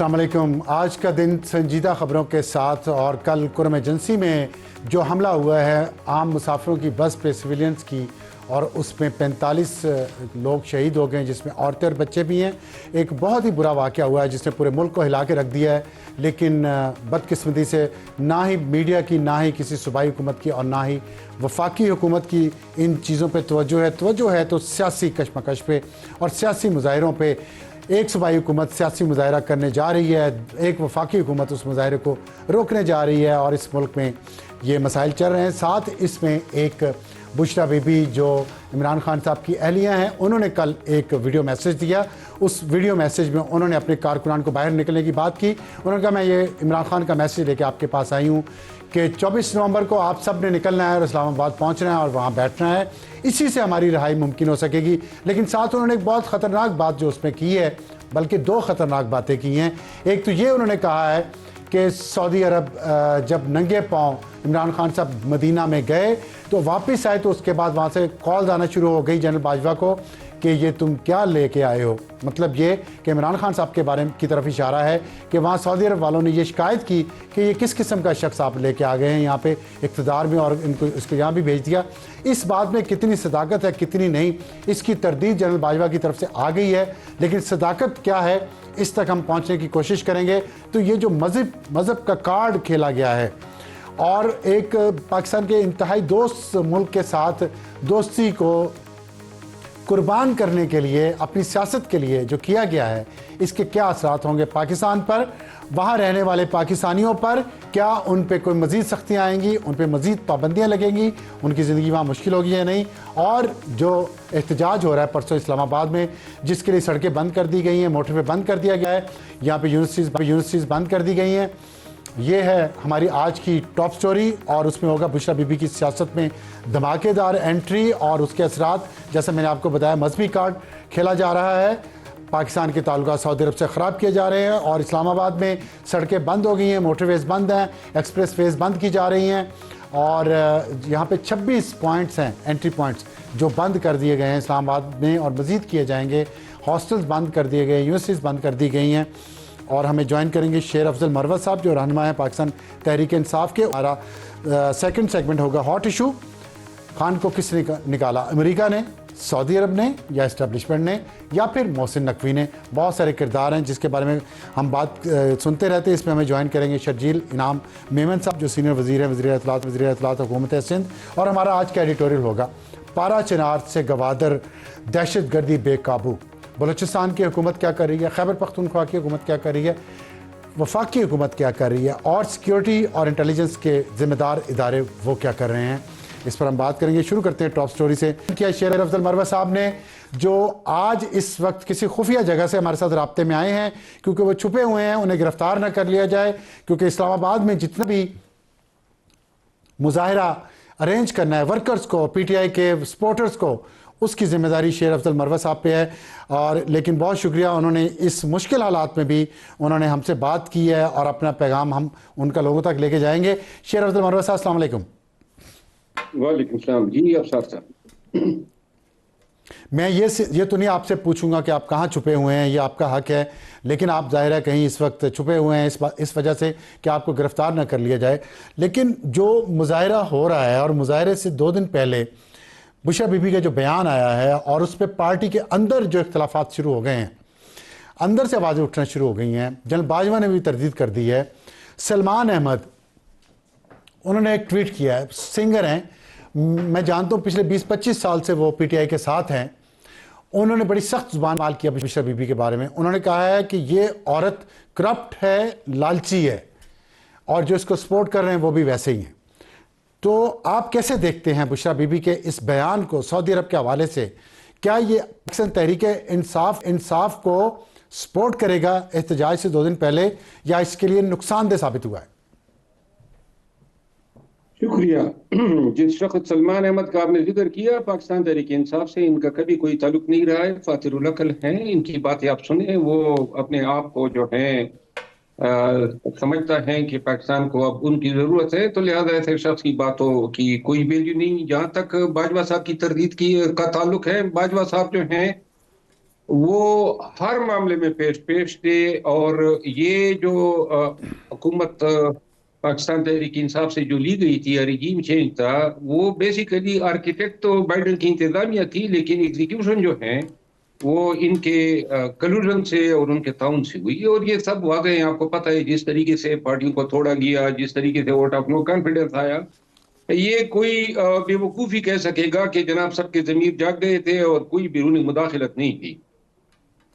अस्सलाम वालेकुम। आज का दिन संजीदा खबरों के साथ। और कल कुरम एजेंसी में जो हमला हुआ है आम मुसाफिरों की बस पे सिविलियंस की, और उसमें 45 लोग शहीद हो गए, जिसमें औरतें और बच्चे भी हैं। एक बहुत ही बुरा वाक़या हुआ है जिसने पूरे मुल्क को हिला के रख दिया है। लेकिन बदकिस्मती से ना ही मीडिया की, ना ही किसी सूबाई हुकूमत की, और ना ही वफाकी हुकूमत की इन चीज़ों पर तवज्जो है तो सियासी कशमकश पे और सियासी मुजाहरों पे। एक सूबाई हुकूमत सियासी मुजाहरा करने जा रही है, एक वफाकी हुकूमत उस मुजाहरे को रोकने जा रही है, और इस मुल्क में ये मसाइल चल रहे हैं। साथ इसमें एक बुशरा बीबी जो इमरान खान साहब की अहलिया हैं, उन्होंने कल एक वीडियो मैसेज दिया। उस वीडियो मैसेज में उन्होंने अपने कारकुनान को बाहर निकलने की बात की। उन्होंने कहा मैं ये इमरान खान का मैसेज लेके आपके पास आई हूँ कि 24 नवंबर को आप सब ने निकलना है और इस्लामाबाद पहुँचना है और वहाँ बैठना है, इसी से हमारी रिहाई मुमकिन हो सकेगी। लेकिन साथ उन्होंने एक बहुत ख़तरनाक बात जो उसमें की है, बल्कि दो ख़तरनाक बातें की हैं। एक तो ये उन्होंने कहा है कि सऊदी अरब जब नंगे पाँव इमरान खान साहब मदीना में गए तो वापस आए, तो उसके बाद वहाँ से कॉल्स आना शुरू हो गई जनरल बाजवा को कि ये तुम क्या लेके आए हो। मतलब ये कि इमरान खान साहब के बारे में की तरफ इशारा है कि वहाँ सऊदी अरब वालों ने ये शिकायत की कि ये किस किस्म का शख्स आप लेके आ गए हैं यहाँ पे इक़्तिदार में, और इनको इसको यहाँ भी भेज दिया। इस बात में कितनी सदाकत है कितनी नहीं, इसकी तरदीद जनरल बाजवा की तरफ से आ गई है। लेकिन सदाकत क्या है, इस तक हम पहुँचने की कोशिश करेंगे। तो ये जो मज़हब का कार्ड खेला गया है, और एक पाकिस्तान के इंतहाई दोस्त मुल्क के साथ दोस्ती को कुर्बान करने के लिए, अपनी सियासत के लिए जो किया गया है, इसके क्या असरात होंगे पाकिस्तान पर, वहाँ रहने वाले पाकिस्तानियों पर? क्या उन पे कोई मज़ीद सख्तियाँ आएंगी, उन पे मज़ीद पाबंदियाँ लगेंगी, उनकी ज़िंदगी वहाँ मुश्किल होगी या नहीं? और जो एहतजाज हो रहा है परसों इस्लामाबाद में, जिसके लिए सड़कें बंद कर दी गई हैं, मोटरवे बंद कर दिया गया है, यहाँ पे यूनिवर्सिटीज़ बंद कर दी गई हैं, ये है हमारी आज की टॉप स्टोरी। और उसमें होगा बुशरा बीबी की सियासत में धमाकेदार एंट्री और उसके असरात। जैसे मैंने आपको बताया, मजहबी कार्ड खेला जा रहा है, पाकिस्तान के ताल्लुकात सऊदी अरब से ख़राब किए जा रहे हैं, और इस्लामाबाद में सड़कें बंद हो गई हैं, मोटरवेज़ बंद हैं, एक्सप्रेस वेज़ बंद की जा रही हैं, और यहाँ पे 26 पॉइंट्स हैं, एंट्री पॉइंट्स, जो बंद कर दिए गए हैं इस्लामाबाद में, और मज़ीद किए जाएंगे। हॉस्टल्स बंद कर दिए गए, यूनिवर्सिटीज़ बंद कर दी गई हैं। और हमें ज्वाइन करेंगे शेर अफजल मरवत साहब, जो रहनुमा है पाकिस्तान तहरीक इंसाफ के। हमारा सेकंड सेगमेंट होगा हॉट इशू। खान को किसने निकाला, अमेरिका ने, सऊदी अरब ने, या इस्टेब्लिशमेंट ने, या फिर मोहसिन नकवी ने? बहुत सारे किरदार हैं जिसके बारे में हम बात सुनते रहते हैं। इसमें हमें ज्वाइन करेंगे शर्जील इनाम मेमन साहब, जो सीनियर वज़ीर हैं, वज़ीर इत्तलात हुकूमत सिंध। और हमारा आज का एडिटोरियल होगा पारा चिनार से गवादर, दहशतगर्दी बेकाबू, बलूचिस्तान की हुकूमत क्या कर रही है, खैबर पख्तूनख्वा की हुकूमत क्या कर रही है, वफाकी हुकूमत क्या कर रही है, और सिक्योरिटी और इंटेलिजेंस के ज़िम्मेदार इदारे वो क्या कर रहे हैं, इस पर हम बात करेंगे। शुरू करते हैं टॉप स्टोरी से। क्या शेर अफजल मरवत साहब ने, जो आज इस वक्त किसी खुफिया जगह से हमारे साथ रब्ते में आए हैं, क्योंकि वो छुपे हुए हैं, उन्हें गिरफ्तार न कर लिया जाए, क्योंकि इस्लामाबाद में जितना भी मुजाहरा अरेंज करना है वर्कर्स को, PTI के सपोर्टर्स को, उसकी ज़िम्मेदारी शेर अफजल मरवत साहब पे है। और लेकिन बहुत शुक्रिया, उन्होंने इस मुश्किल हालात में भी उन्होंने हमसे बात की है, और अपना पैगाम हम उनका लोगों तक लेके जाएंगे। शेर अफजल मरवत साहब, अस्सलाम वालेकुम। वालेकुम सलाम जी। अफसर साहब, मैं ये तो नहीं आपसे पूछूंगा कि आप कहाँ छुपे हुए हैं, ये आपका हक है, लेकिन आप जाहिर है कहीं इस वक्त छुपे हुए हैं इस वजह से कि आपको गिरफ्तार ना कर लिया जाए। लेकिन जो मुजाहरा हो रहा है, और मुजाहरे से 2 दिन पहले बुशरा बीबी का जो बयान आया है, और उस पर पार्टी के अंदर जो इख्तलाफात शुरू हो गए हैं, अंदर से आवाज़ें उठना शुरू हो गई हैं। जनरल बाजवा ने भी तरदीद कर दी है। सलमान अहमद, उन्होंने एक ट्वीट किया है, सिंगर हैं, मैं जानता हूँ पिछले 20-25 साल से वो PTI के साथ हैं। उन्होंने बड़ी सख्त जुबान इस्तेमाल किया बुशरा बीबी के बारे में। उन्होंने कहा है कि ये औरत करप्ट है, लालची है, और जो इसको सपोर्ट कर रहे हैं वो भी वैसे ही हैं। तो आप कैसे देखते हैं बुशरा बीबी के इस बयान को सऊदी अरब के हवाले से? क्या ये पाकिस्तान तहरीक इंसाफ को सपोर्ट करेगा एहतजाज से 2 दिन पहले, या इसके लिए नुकसानदेह साबित हुआ है? शुक्रिया। जिस शख्स सलमान अहमद का आपने जिक्र किया, पाकिस्तान तहरीक इंसाफ से इनका कभी कोई ताल्लुक नहीं रहा है, फातिरुल अकल हैं। इनकी बातें आप सुने, वो अपने आप को जो है समझता है कि पाकिस्तान को अब उनकी जरूरत है, तो लिहाजा ऐसे शख्स की बातों की कोई वैल्यू नहीं। जहाँ तक बाजवा साहब की तरदीद की का ताल्लुक है, बाजवा साहब जो हैं वो हर मामले में पेश पेश थे। और ये जो हुकूमत पाकिस्तान तहरीक इंसाफ से जो ली गई थी, रिजीम चेंज था, वो बेसिकली आर्किटेक्ट तो बाइडन की इंतजामिया थी, लेकिन एग्जीक्यूशन जो है वो इनके कलूजन से और उनके ताउन से हुई। और ये सब वाक़े हैं, आपको पता है, जिस तरीके से पार्टियों को तोड़ा गया, जिस तरीके से वोट ऑफ नो कॉन्फिडेंस आया, ये कोई बेवकूफ़ी कह सकेगा कि जनाब सबके ज़मीर जाग गए थे और कोई बैरूनी मुदाखलत नहीं थी।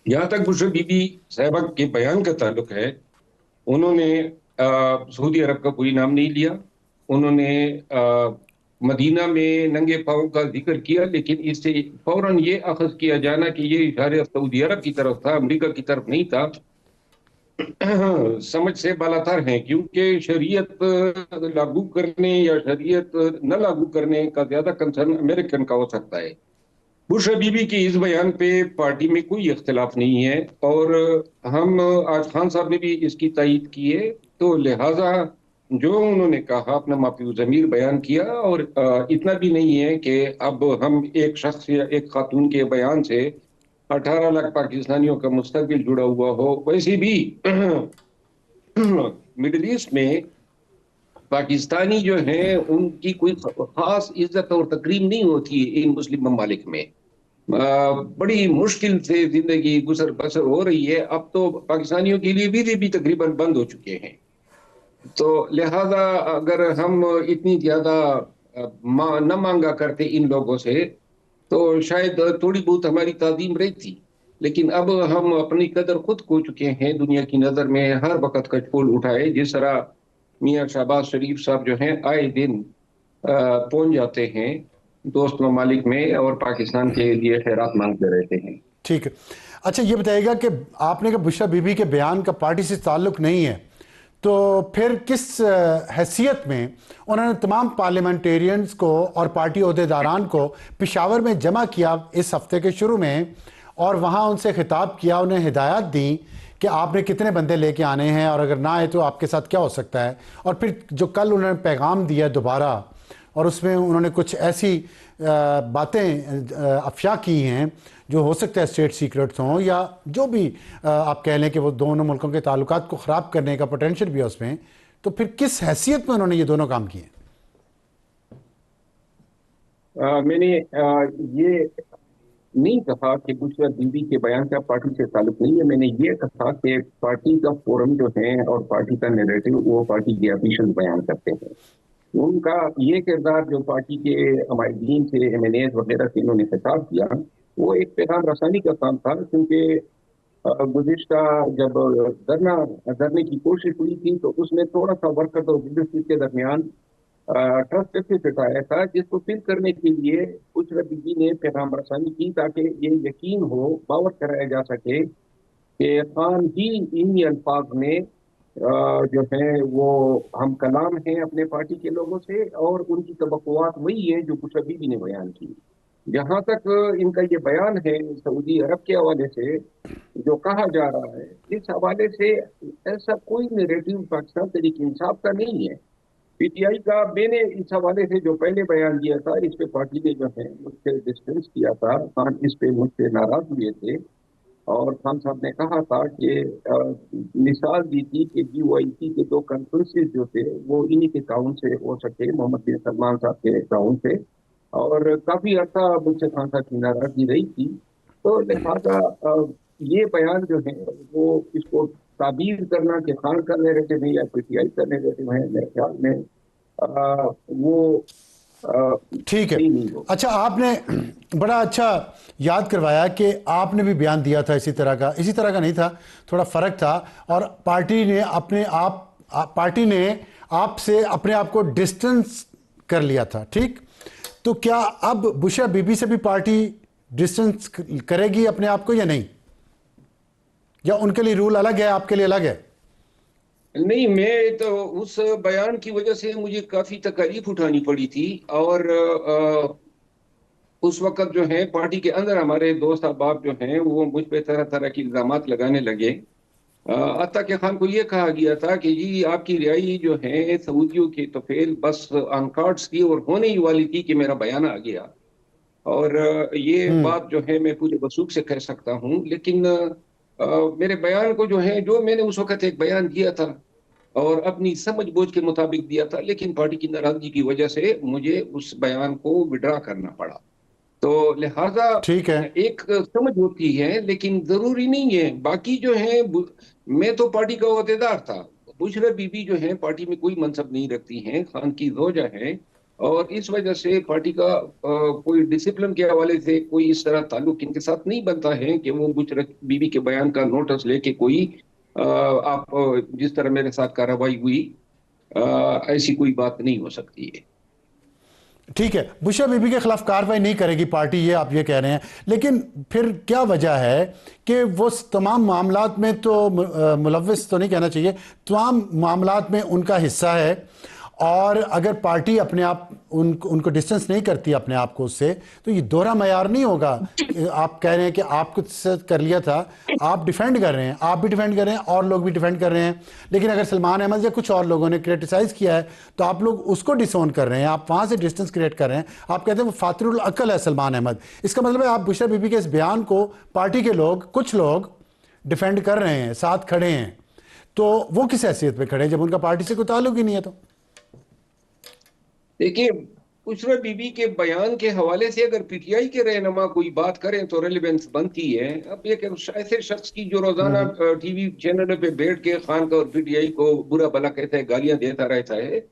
जहां तक बुशरा बीबी साहिबा के बयान का ताल्लुक है, उन्होंने सऊदी अरब का कोई नाम नहीं लिया। उन्होंने मदीना में नंगे पांव का जिक्र किया, लेकिन इससे फौरन ये अखज़ किया जाना कि ये इशारे सऊदी अरब की तरफ था, अमेरिका की तरफ नहीं था, समझ से बालातर हैं। क्योंकि शरीयत लागू करने या शरीयत न लागू करने का ज्यादा कंसर्न अमेरिकन का हो सकता है। बुश बीबी की इस बयान पे पार्टी में कोई इख्तिलाफ नहीं है, और हम आज खान साहब ने भी इसकी तायीद की है। तो लिहाजा जो उन्होंने कहा, अपना माफी ज़मीर बयान किया। और इतना भी नहीं है कि अब हम एक शख्स या एक खातून के बयान से 18 लाख पाकिस्तानियों का मुस्तकबिल जुड़ा हुआ हो। वैसे भी मिडिल ईस्ट में पाकिस्तानी जो हैं उनकी कोई खास इज्जत और तकरीम नहीं होती है इन मुस्लिम ममालिक में। बड़ी मुश्किल से जिंदगी गुजर बसर हो रही है। अब तो पाकिस्तानियों के लिए वीजे भी तकरीबन बंद हो चुके हैं। तो लिहाजा अगर हम इतनी ज्यादा न मांगा करते इन लोगों से, तो शायद थोड़ी बहुत हमारी ताजीम रहती। लेकिन अब हम अपनी कदर खुद खो चुके हैं दुनिया की नजर में। हर वक्त कचपोल उठाए, जिस तरह मियाँ शहबाज शरीफ साहब जो हैं आए दिन पहुंच जाते हैं दोस्त ममालिक में और पाकिस्तान के लिए खैरात मांगते रहते हैं। ठीक है। अच्छा, ये बताइएगा कि आपने कहा बुशरा बीबी के बयान का पार्टी से ताल्लुक नहीं है, तो फिर किस हैसियत में उन्होंने तमाम पार्लियामेंटेरियंस को और पार्टी अहदेदारान को पेशावर में जमा किया इस हफ्ते के शुरू में, और वहाँ उनसे खिताब किया, उन्हें हिदायत दी कि आपने कितने बंदे लेके आने हैं और अगर ना आए तो आपके साथ क्या हो सकता है। और फिर जो कल उन्होंने पैगाम दिया दोबारा, और उसमें उन्होंने कुछ ऐसी बातें अफशा की हैं जो हो सकता है स्टेट सीक्रेट्स हों, या जो भी आप कह लें कि वो दोनों मुल्कों के ताल्लुकात को ख़राब करने का पोटेंशियल भी है उसमें। तो फिर किस हैसियत में उन्होंने ये दोनों काम किए? मैंने ये नहीं कहा कि बुशरा बीबी के बयान का पार्टी से ताल्लुक नहीं है। मैंने ये कहा कि पार्टी का फोरम जो है और पार्टी का नैरेटिव वो पार्टी के ऑफिशियल बयान करते हैं। उनका ये किरदार जो पार्टी के हमारे से एमएनएस वगैरह से इन्होंने खिताब किया, वो एक पैगाम रसानी का काम था। क्योंकि गुज़िश्ता जब धरने की कोशिश हुई थी, तो उसमें थोड़ा सा वर्कर्स और लीडरशिप के दरमियान ट्रस्ट डेफिसिट आया था, जिसको फिल करने के लिए बुशरा बीबी ने पैगाम रसानी की, ताकि ये यकीन हो, बावर कराया जा सके कि खान ही इन्हीं अल्फाज में जो है वो हम कलाम हैं अपने पार्टी के लोगों से, और उनकी तवक्कुआत वही है जो बुशरा बीबी ने बयान की। जहां तक इनका ये बयान है सऊदी अरब के हवाले से जो कहा जा रहा है, इस हवाले से ऐसा कोई नैरेटिव पाकिस्तान तहरीक इंसाफ का नहीं है। पीटीआई का मैंने इस हवाले से जो पहले बयान दिया था, इस पे पार्टी ने जो है मुझसे डिस्टेंस किया था। खान इस पे मुझसे नाराज हुए थे, और खान साहब ने कहा था कि मिसाल दी थी कि जीओआईसी के दो कॉन्फ्रेंसेस जो थे वो इन्हीं के ताउन से हो सके, मोहम्मद बिन सलमान साहब के ताउन से। और काफी अर्सा मुझसे खान साहब की नाराजगी रही थी। तो लिहाजा ये बयान जो है वो इसको ताबीर करना कि खान का नैरेटिव है या पीटीआई का नैरेटिव है, मेरे ख्याल में वो ठीक है। अच्छा, आपने बड़ा अच्छा याद करवाया कि आपने भी बयान दिया था इसी तरह का नहीं था, थोड़ा फर्क था, और पार्टी ने आपसे अपने आप को डिस्टेंस कर लिया था। ठीक, तो क्या अब बुशरा बीबी से भी पार्टी डिस्टेंस करेगी अपने आप को या नहीं, या उनके लिए रूल अलग है, आपके लिए अलग है? नहीं, मैं तो उस बयान की वजह से मुझे काफी तकलीफ उठानी पड़ी थी। और उस वक्त जो है पार्टी के अंदर हमारे दोस्त अहबाब जो हैं वो मुझ पे तरह तरह की इल्जामात लगाने लगे। अत्ता के खान को ये कहा गया था कि जी आपकी रिहाई जो है सऊदियों की तो फेल बस ऑन कार्ड्स थी और होने ही वाली थी कि मेरा बयान आ गया। और ये बात जो है मैं पूरे वसूख से कह सकता हूँ, लेकिन मेरे बयान को जो है, जो मैंने उस वक्त एक बयान दिया था और अपनी समझ बूझ के मुताबिक दिया था, लेकिन पार्टी की नाराजगी की वजह से मुझे उस बयान को विड्रा करना पड़ा। तो लिहाजा ठीक है। एक समझ होती है, लेकिन जरूरी नहीं है। बाकी जो है मैं तो पार्टी का ओहदेदार था। बुशरा बीबी जो है पार्टी में कोई मनसब नहीं रखती हैं, खान की जोजा है। और इस वजह से पार्टी का कोई डिसिप्लिन के हवाले से कोई इस तरह ताल्लुक इनके साथ नहीं बनता है कि वो बुशरा बीबी के बयान का नोटिस लेके कोई आप जिस तरह मेरे साथ कार्रवाई हुई, ऐसी कोई बात नहीं हो सकती है। ठीक है, बुशरा बीबी के खिलाफ कार्रवाई नहीं करेगी पार्टी, ये आप ये कह रहे हैं, लेकिन फिर क्या वजह है कि वो तमाम मामलात में तो मुलव्विस तो नहीं कहना चाहिए, तमाम मामलात में उनका हिस्सा है, और अगर पार्टी अपने आप उनको डिस्टेंस नहीं करती अपने आप को उससे, तो ये दोहरा मयार नहीं होगा। आप कह रहे हैं कि आप कुछ से कर लिया था, आप डिफेंड कर रहे हैं, आप भी डिफेंड कर रहे हैं और लोग भी डिफेंड कर रहे हैं, लेकिन अगर सलमान अहमद या कुछ और लोगों ने क्रिटिसाइज किया है तो आप लोग उसको डिसोन कर रहे हैं, आप वहां से डिस्टेंस क्रिएट कर रहे हैं, आप कहते हैं वो फातिरुल अकल है सलमान अहमद। इसका मतलब है आप बुशरा बीबी के इस बयान को पार्टी के लोग, कुछ लोग डिफेंड कर रहे हैं, साथ खड़े हैं, तो वो किस हैसियत पे खड़े हैं जब उनका पार्टी से कोई ताल्लुक ही नहीं है? तो देखिए, बुशरा बीबी के बयान के हवाले से अगर पीटीआई के रहनुमा कोई बात करें तो रेलिवेंस बनती है। अब एक ऐसे शख्स की जो रोजाना टीवी चैनल पे बैठ के खान का और पीटीआई को बुरा भला कहता है, गालियां देता रहता है,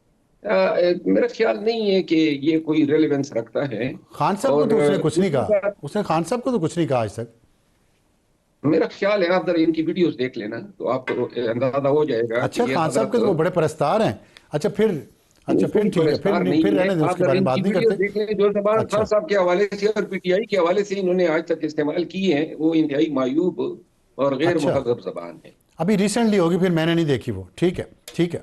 मेरा ख्याल नहीं है कि ये कोई रेलिवेंस रखता है। खान साहब को और तो उसने कुछ नहीं दूसरी कहा, बात, उसने खान साहब को तो कुछ नहीं कहा आज तक। मेरा ख्याल है आप जरा इनकी वीडियोस देख लेना तो आपको अंदाजा हो जाएगा अच्छा, कि ये खान साहब के तो वो हजरत बड़े परस्तार हैं। अच्छा नहीं, फिर कोई ठीक है, पुरस्कार नहीं फिर है। रहने दें, आप उसके अगर बारे में इनकी बात नहीं वीडियो करते। देखें जो सलमान खान अच्छा साहब के हवाले से और पीटीआई के हवाले से इन्होंने आज तक इस्तेमाल की है, वो इंतहाई मायूब और गैर अच्छा, मुहज़्ज़ब जबान है। अभी रिसेंटली होगी, फिर मैंने नहीं देखी वो। ठीक है, ठीक है,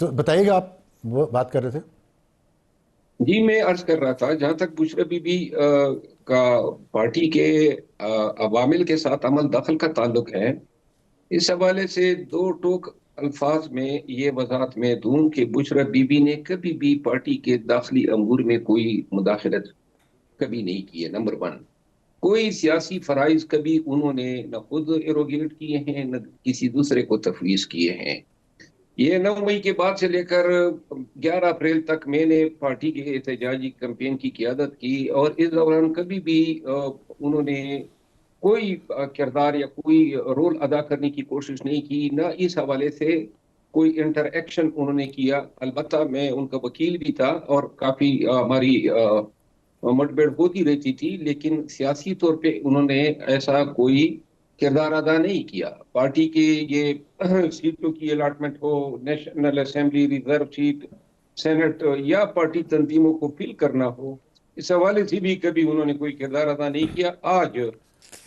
तो बताइएगा, आप वो बात कर रहे थे। जी, मैं अर्ज कर रहा था, जहां तक बुशरा बीबी का पार्टी के अवामिल के साथ अमल दखल का ताल्लुक है, इस हवाले से दो टोक अल्फाज में ये वजाहत मैं दूं कि बुशरा बीबी ने कभी भी पार्टी के दाखिली अमूर में कोई मुदाखलत कभी नहीं की है। नंबर वन, कोई सियासी फराइज कभी उन्होंने न खुद एरोगेट किए हैं न किसी दूसरे को तफवीज किए हैं। ये 9 मई के बाद से लेकर 11 अप्रैल तक मैंने पार्टी के एहतजाजी कैंपेन की क़ियादत की, और इस दौरान कभी भी उन्होंने कोई किरदार या कोई रोल अदा करने की कोशिश नहीं की, ना इस हवाले से कोई इंटरएक्शन उन्होंने किया। अलबत्ता मैं उनका वकील भी था और काफी हमारी मुठभेड़ होती रहती थी, लेकिन सियासी तौर पे उन्होंने ऐसा कोई किरदार अदा नहीं किया। पार्टी के ये सीटों की अलॉटमेंट हो, national assembly, reserve seat, senate या पार्टी तंजीमों को फिल करना हो, इस हवाले से भी कभी उन्होंने कोई किरदार अदा नहीं किया। आज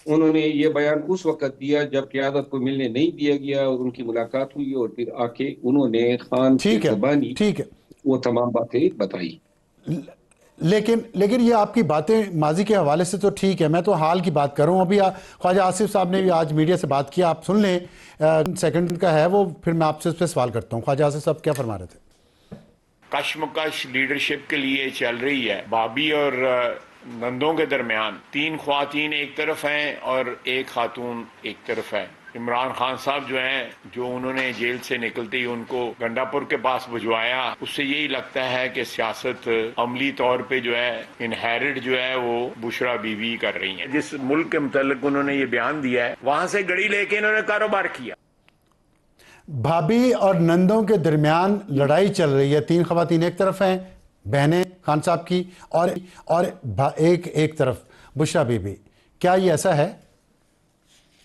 उन्होंने ये बयान उस वक्त दिया जब क़यादत को मिलने नहीं दिया गया और उनकी मुलाकात हुई, और फिर आके उन्होंने खान के ठीक है, ज़बानी ठीक है, वो तमाम बातें बताई। लेकिन लेकिन ये आपकी बातें माजी के हवाले से तो ठीक है, मैं तो हाल की बात कर रहा हूँ। अभी ख्वाजा आसिफ साहब ने भी आज मीडिया से बात किया, आप सुन लें, सेकंड का है वो, फिर मैं आपसे उस पर सवाल करता हूँ। ख्वाजा आसिफ साहब क्या फरमा रहे थे? कशमकश लीडरशिप के लिए चल रही है। भाभी और नंदों के दरमियान 3 ख्वातीन एक तरफ हैं और एक खातून एक तरफ है। इमरान खान साहब जो हैं, जो उन्होंने जेल से निकलते ही उनको गंडापुर के पास भिजवाया, उससे यही लगता है कि सियासत अमली तौर पे जो है इनहेरिट जो है वो बुशरा बीबी कर रही है। जिस मुल्क के मुतालिक उन्होंने ये बयान दिया है, वहां से गड़ी लेके इन्होंने कारोबार किया। भाभी और नंदों के दरमियान लड़ाई चल रही है, 3 खवातीन एक तरफ हैं, बहनें खान साहब की, और एक तरफ बुशरा बीबी। क्या ये ऐसा है?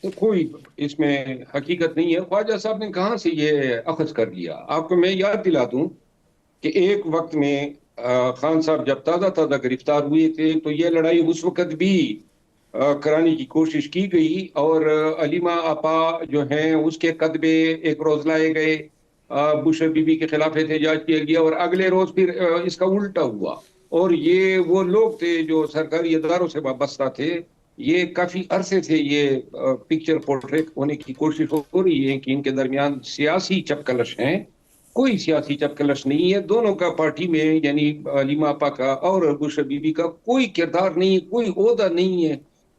तो कोई इसमें हकीकत नहीं है। ख्वाजा साहब ने कहाँ से ये अखज कर लिया? आपको मैं याद दिला दूं कि एक वक्त में खान साहब जब ताज़ा ताज़ा गिरफ्तार हुए थे तो ये लड़ाई उस वक्त भी कराने की कोशिश की गई, और अलीमा आपा जो हैं उसके कदबे एक रोज लाए गए, बुशरा बीबी के खिलाफ एहतजाज किया गया, और अगले रोज फिर इसका उल्टा हुआ। और ये वो लोग थे जो सरकारी इदारों से वाबस्ता थे, ये काफी अरसे से ये पिक्चर पोर्ट्रेट होने की कोशिश हो रही है कि इनके दरमियान सियासी चपकलश हैं। कोई सियासी चपकलश नहीं है दोनों का पार्टी में, यानी हलीमा आपा का और बुशरा बीबी का कोई किरदार नहीं है, कोई ओहदा नहीं है,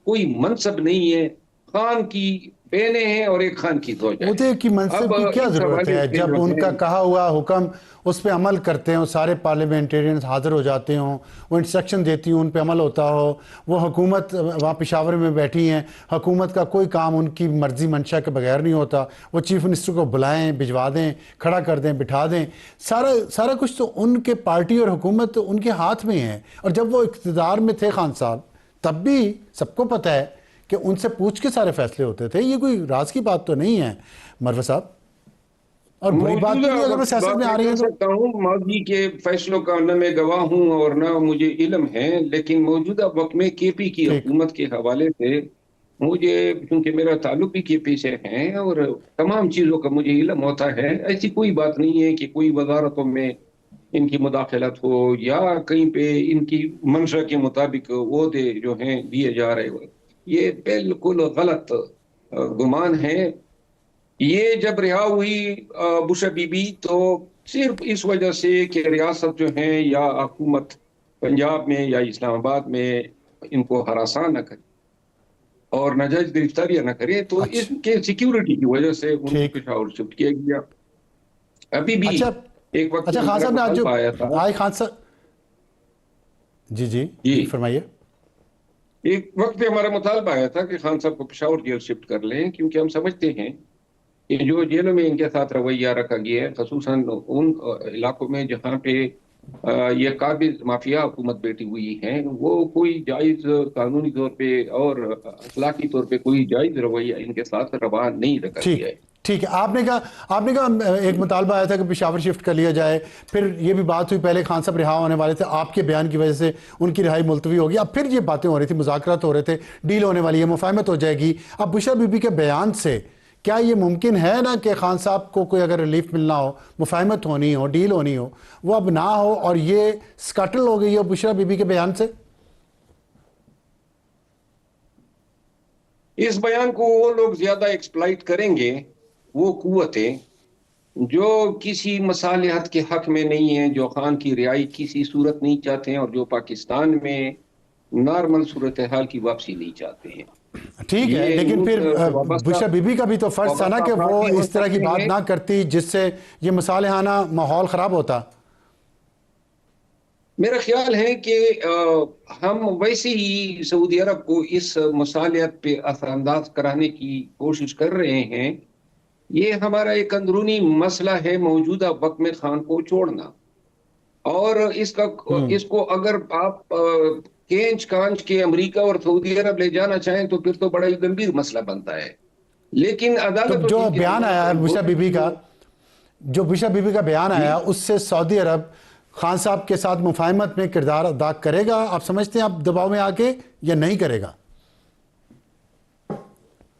कोई मनसब नहीं है। खान की बहनें हैं और एक खान की जोजा है। उदय की मनसब की क्या इस जरूरत हवाले है? से जब जो उनका है, कहा हुआ हुक्म उस पर अमल करते हो, सारे पार्लियामेंटेरियंस हाजिर हो जाते हों, वो इंस्ट्रक्शन देती हूँ, उन पर अमल होता हो, वो हुकूमत वहाँ पेशावर में बैठी हैं, हुकूमत का कोई काम उनकी मर्जी मंशा के बगैर नहीं होता, वो चीफ मिनिस्टर को बुलाएं, भिजवा दें, खड़ा कर दें, बिठा दें, सारा सारा कुछ तो उनके पार्टी और हुकूमत तो उनके हाथ में है। और जब वो इक़्तिदार में थे खान साहब, तब भी सबको पता है कि उनसे पूछ के सारे फैसले होते थे। ये कोई राज की बात तो नहीं है मरवा साहब, और बुरी बात भी नहीं अगर वो सियासत में आ रही है तो। सकता हूँ माजी के फैसलों का न मैं गवाह हूँ और न मुझे इल्म है, लेकिन मौजूदा वक्त में केपी की ठीक, हुकूमत के हवाले से मुझे, क्योंकि मेरा ताल्लुक भी केपी से है और तमाम चीजों का मुझे इल्म होता है, ऐसी कोई बात नहीं है कि कोई वजारतों में इनकी मुदाखलत हो या कहीं पे इनकी मंशा के मुताबिक ओहदे जो हैं दिए जा रहे हो। ये बिल्कुल गलत गुमान है। ये जब रिहा हुई बुशरा बीबी तो सिर्फ इस वजह से कि रियासत जो है या हुकूमत पंजाब में या इस्लामाबाद में इनको हरासा न करे और नाजायज गिरफ्तारियां न करे, तो अच्छा, इसके सिक्योरिटी की वजह से उनको ठीक, पेशावर शिफ्ट किया गया। अभी भी अच्छा, एक वक्त अच्छा खान हमारा साहब ने आज जो मुतालबा आया था। आए खान साहब, जी जी जी, जी फरमाइए। एक वक्त पे हमारा मुतालबा आया था कि खान साहब को पेशावर जेल शिफ्ट कर लें, क्योंकि हम समझते हैं कि जो जेलों में इनके साथ रवैया रखा गया है, खसूसन उन इलाकों में जहाँ पे ये काबिज माफिया हुकूमत बैठी हुई है, वो कोई जायज कानूनी तौर पे और अखलाकी तौर पे कोई जायज रवैया इनके साथ रवा नहीं रखा गया ठीक, है। ठीक है। आपने कहा एक मुतालबा आया था कि पेशावर शिफ्ट कर लिया जाए, फिर ये भी बात हुई, पहले खान साहब रिहा होने वाले थे, आपके बयान की वजह से उनकी रिहाई मुलतवी होगी, अब फिर ये बातें हो रही थी, मुज़ाकरात हो रहे थे, डील होने वाली है, मुफाहमत हो जाएगी। अब बुशरा बीबी के बयान से क्या ये मुमकिन है ना कि खान साहब को कोई अगर रिलीफ मिलना हो, मुफाहमत होनी हो, डील होनी हो, वो अब ना हो और ये स्कटल हो गई हो बुशरा बीबी के बयान से? इस बयान को वो लोग ज्यादा एक्सप्लॉइट करेंगे, वो कुव्वतें जो किसी मसालिहत के हक में नहीं है, जो खान की रिहाई किसी सूरत नहीं चाहते हैं और जो पाकिस्तान में नॉर्मल सूरत हाल की वापसी नहीं चाहते हैं। ठीक है, ये लेकिन मुल्क फिर वाबस्ता बुशरा बीबी का भी तो फर्ज था ना कि वो अफराद भी हो इस तरह की सकते बात हैं। ना करती जिससे ये मसालेहाना माहौल ख़राब होता। मेरा ख्याल है कि हम वैसे ही सऊदी अरब को इस मसालियत पे असरअंदाज कराने की कोशिश कर रहे हैं। ये हमारा एक अंदरूनी मसला है मौजूदा वक्त में खान को छोड़ना, और इसको अगर आप केंच कांच के अमेरिका और सऊदी अरब ले जाना चाहें तो फिर तो बड़ा ही गंभीर मसला बनता है। लेकिन तो अदालत जो बयान आया है बुशरा बीबी का, जो बुशरा बीबी का बयान आया, उससे सऊदी अरब खान साहब के साथ मुफाहमत में किरदार अदा करेगा, आप समझते हैं, आप दबाव में आके, या नहीं करेगा?